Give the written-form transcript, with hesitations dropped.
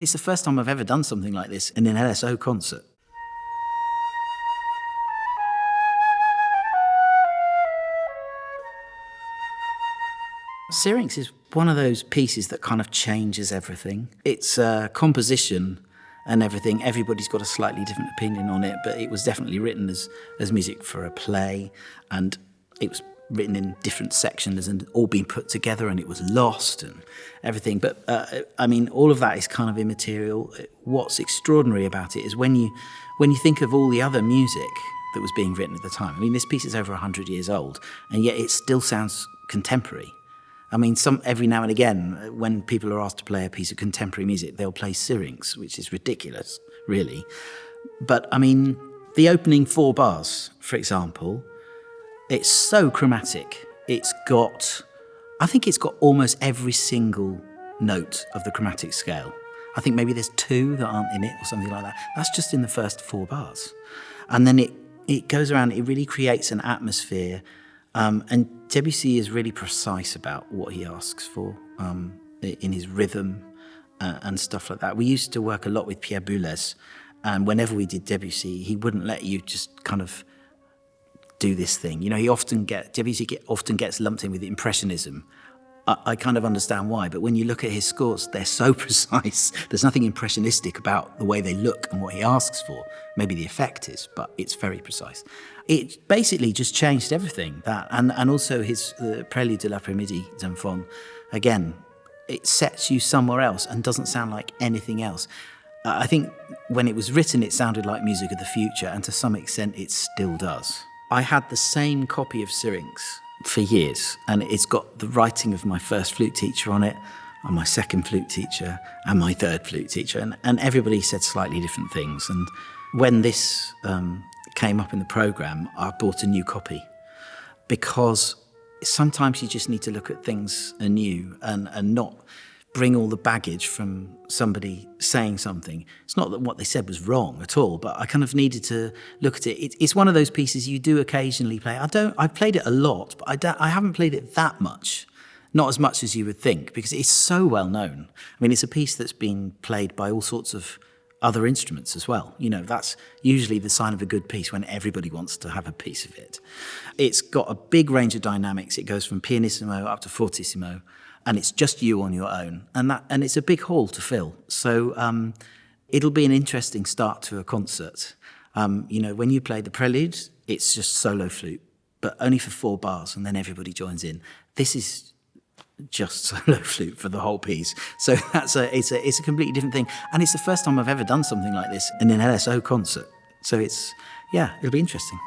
It's the first time I've ever done something like this in an LSO concert. Syrinx is one of those pieces that kind of changes everything. It's composition and everything. Everybody's got a slightly different opinion on it, but it was definitely written as music for a play, and it was written in different sections and all being put together, and it was lost and everything. But I mean, all of that is kind of immaterial. What's extraordinary about it is when you think of all the other music that was being written at the time. I mean, this piece is over 100 years old, and yet it still sounds contemporary. I mean, every now and again, when people are asked to play a piece of contemporary music, they'll play Syrinx, which is ridiculous, really. But, I mean, the opening 4 bars, for example, it's so chromatic. I think it's got almost every single note of the chromatic scale. I think maybe there's 2 that aren't in it or something like that. That's just in the first 4 bars. And then it goes around, it really creates an atmosphere. And Debussy is really precise about what he asks for in his rhythm and stuff like that. We used to work a lot with Pierre Boulez, and whenever we did Debussy, he wouldn't let you just kind of do this thing. You know, Debussy often gets lumped in with Impressionism. I kind of understand why, but when you look at his scores, they're so precise. There's nothing impressionistic about the way they look and what he asks for. Maybe the effect is, but it's very precise. It basically just changed everything. That and also his Prélude de l'après-midi Symphony. Again, it sets you somewhere else and doesn't sound like anything else. I think when it was written, it sounded like music of the future, and to some extent, it still does. I had the same copy of Syrinx for years, and it's got the writing of my first flute teacher on it, and my second flute teacher, and my third flute teacher, and everybody said slightly different things. And when this came up in the programme, I bought a new copy, because sometimes you just need to look at things anew and not bring all the baggage from somebody saying something. It's not that what they said was wrong at all, but I kind of needed to look at it. It's one of those pieces you do occasionally play. I've played it a lot, but I haven't played it that much. Not as much as you would think, because it's so well known. I mean, it's a piece that's been played by all sorts of other instruments as well. You know, that's usually the sign of a good piece, when everybody wants to have a piece of it. It's got a big range of dynamics. It goes from pianissimo up to fortissimo, and it's just you on your own, and it's a big hall to fill. So it'll be an interesting start to a concert. You know, when you play the prelude, it's just solo flute, but only for 4 bars, and then everybody joins in. This is just solo flute for the whole piece. So it's a completely different thing, and it's the first time I've ever done something like this in an LSO concert. So it'll be interesting.